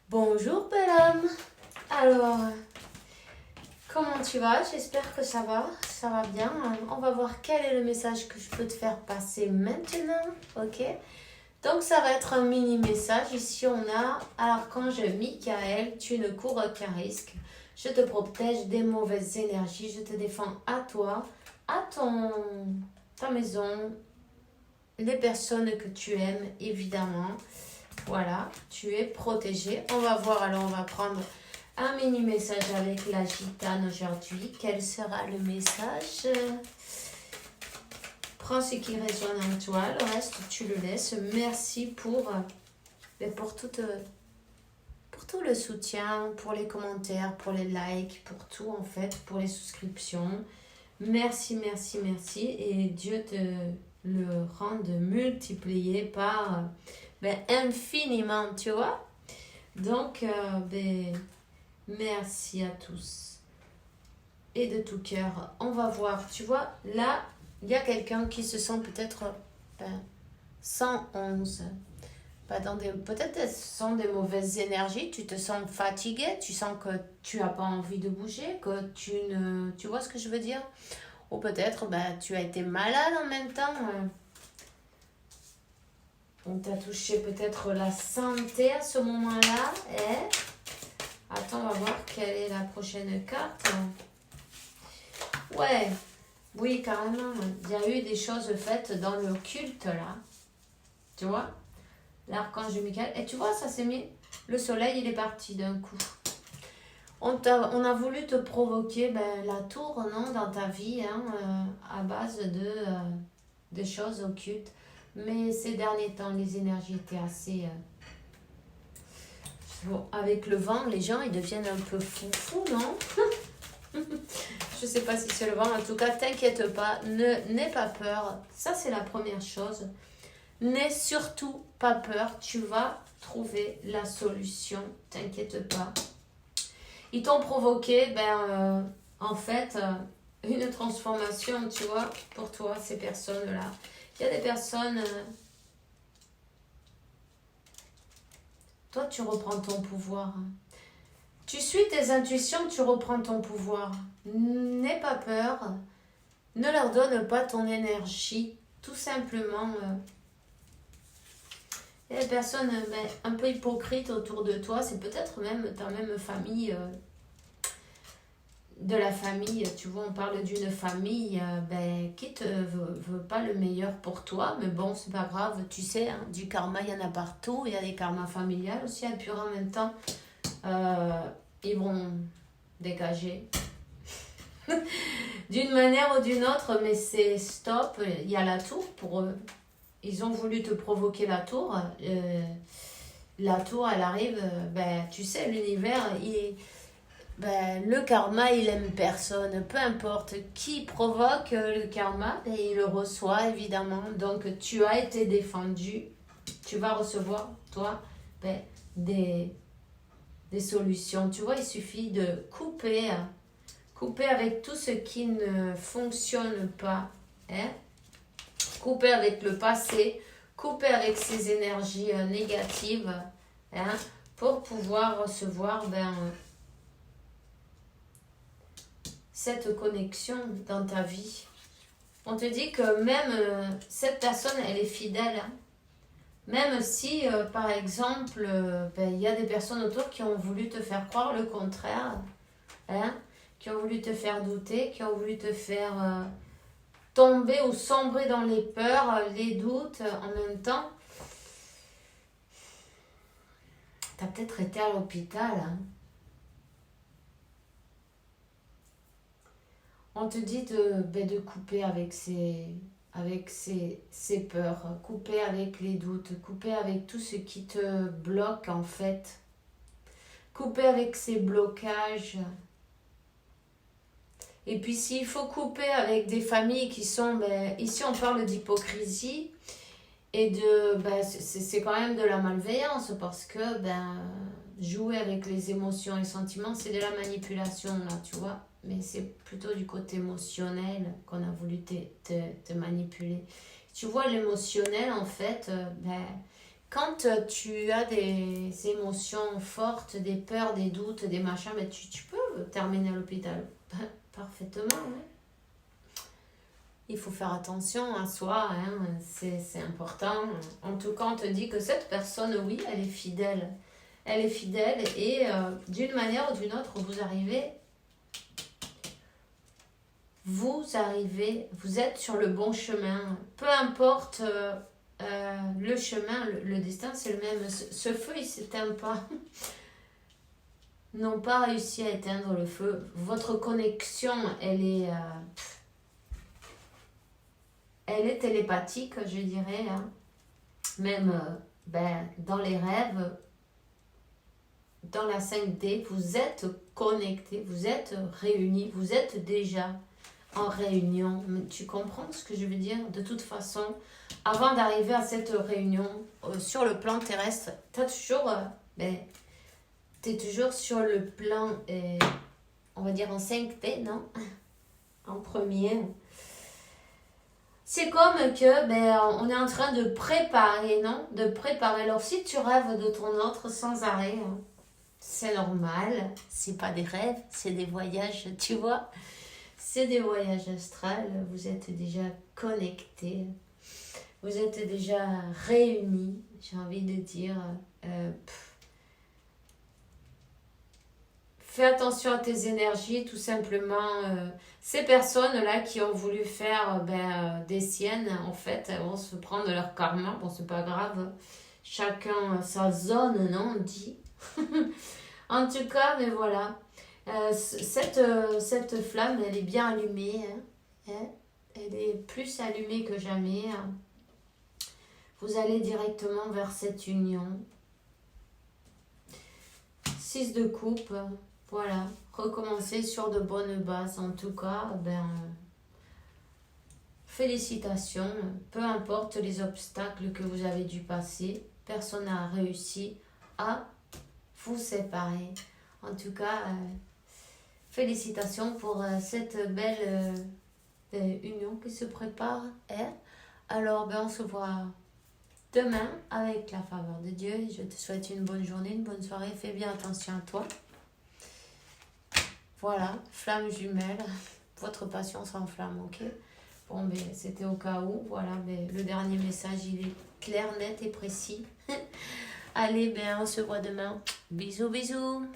Bonjour bel homme. Alors, comment tu vas? J'espère que ça va bien. On va voir quel est le message que je peux te faire passer maintenant, ok? Donc ça va être un mini message. Ici on a Archange Michael, tu ne cours aucun risque. Je te protège des mauvaises énergies, je te défends à toi, à ta maison, les personnes que tu aimes évidemment. Voilà, tu es protégé. On va voir, alors on va prendre un mini message avec la gitane aujourd'hui. Quel sera le message? Prends ce qui résonne en toi, le reste tu le laisses. Merci pour tout le soutien, pour les commentaires, pour les likes, pour tout en fait, pour les souscriptions. Merci, merci, merci. Et Dieu te le rende multiplié par infiniment, tu vois. Donc, merci à tous. Et de tout cœur, on va voir. Tu vois, là, il y a quelqu'un qui se sent peut-être 111. Peut-être ce sont des mauvaises énergies. Tu te sens fatigué. Tu sens que tu n'as pas envie de bouger. Que tu vois ce que je veux dire? Ou peut-être tu as été malade en même temps. On t'a touché peut-être la santé à ce moment-là. Attends, on va voir quelle est la prochaine carte. Ouais, oui, carrément. Il y a eu des choses faites dans le culte, là. Tu vois? L'archange Michael. Et tu vois, ça s'est mis... Le soleil, il est parti d'un coup. On a voulu te provoquer la tour, non, dans ta vie, à base de choses occultes. Mais ces derniers temps, les énergies étaient assez... Bon, avec le vent, les gens, ils deviennent un peu fous, non? Je sais pas si c'est le vent. En tout cas, t'inquiète pas. N'aie pas peur. Ça, c'est la première chose. N'aie surtout pas peur. Tu vas trouver la solution. T'inquiète pas. Ils t'ont provoqué, en fait, une transformation, tu vois, pour toi, ces personnes-là. Il y a des personnes... toi, tu reprends ton pouvoir. Tu suis tes intuitions, tu reprends ton pouvoir. N'aie pas peur. Ne leur donne pas ton énergie. Tout simplement. Il y a des personnes un peu hypocrites autour de toi. C'est peut-être même ta même famille. De la famille, tu vois, on parle d'une famille qui te veut pas le meilleur pour toi, mais bon, c'est pas grave, tu sais, du karma, il y en a partout, il y a des karmas familiales aussi, et puis en même temps, ils vont dégager d'une manière ou d'une autre, mais c'est stop, il y a la tour pour eux. Ils ont voulu te provoquer la tour, elle arrive, tu sais, l'univers, le karma, il aime personne. Peu importe qui provoque le karma, il le reçoit évidemment. Donc, tu as été défendu. Tu vas recevoir, toi, des solutions. Tu vois, il suffit de couper avec tout ce qui ne fonctionne pas. Couper avec le passé, couper avec ces énergies négatives, pour pouvoir recevoir cette connexion dans ta vie. On te dit que même cette personne, elle est fidèle. Même si, par exemple, il y a des personnes autour qui ont voulu te faire croire le contraire, qui ont voulu te faire douter, qui ont voulu te faire tomber ou sombrer dans les peurs, les doutes en même temps. Tu as peut-être été à l'hôpital. On te dit de couper avec ces peurs, couper avec les doutes, couper avec tout ce qui te bloque en fait, couper avec ces blocages. Et puis s'il faut couper avec des familles qui sont, ici on parle d'hypocrisie et c'est quand même de la malveillance parce que jouer avec les émotions et sentiments, c'est de la manipulation là, tu vois. Mais c'est plutôt du côté émotionnel qu'on a voulu te manipuler. Tu vois, l'émotionnel, en fait, quand tu as des émotions fortes, des peurs, des doutes, des machins, mais tu peux terminer à l'hôpital. Parfaitement, oui. Il faut faire attention à soi, hein, c'est important. En tout cas, on te dit que cette personne, oui, elle est fidèle. Elle est fidèle et d'une manière ou d'une autre, vous êtes sur le bon chemin. Peu importe le chemin, le destin, c'est le même. Ce feu, il ne s'éteint pas. N'ont pas réussi à éteindre le feu. Votre connexion, elle est télépathique, je dirais. Hein. Même dans les rêves, dans la 5D, vous êtes connectés, vous êtes réunis, vous êtes déjà en réunion. Tu comprends ce que je veux dire? De toute façon, avant d'arriver à cette réunion sur le plan terrestre, t'es toujours sur le plan, on va dire en 5D, non? En premier. C'est comme que on est en train de préparer, non? De préparer. Alors si tu rêves de ton autre sans arrêt, hein, c'est normal. C'est pas des rêves, c'est des voyages, tu vois? C'est des voyages astrales. Vous êtes déjà connectés. Vous êtes déjà réunis, j'ai envie de dire. Fais attention à tes énergies, tout simplement. Ces personnes-là qui ont voulu faire des siennes, en fait, elles vont se prendre leur karma. Bon, c'est pas grave. Chacun sa zone, non, on dit. En tout cas, mais voilà. Cette flamme, elle est bien allumée. Hein. Elle est plus allumée que jamais. Hein. Vous allez directement vers cette union. 6 de coupe. Voilà, recommencer sur de bonnes bases. En tout cas, félicitations. Peu importe les obstacles que vous avez dû passer, personne n'a réussi à vous séparer. En tout cas, félicitations pour cette belle union qui se prépare. Hein? Alors, on se voit demain avec la faveur de Dieu. Je te souhaite une bonne journée, une bonne soirée. Fais bien attention à toi. Voilà, flamme jumelle, votre passion s'enflamme, ok? Bon, c'était au cas où, voilà, le dernier message, il est clair, net et précis. Allez, on se voit demain. Bisous, bisous.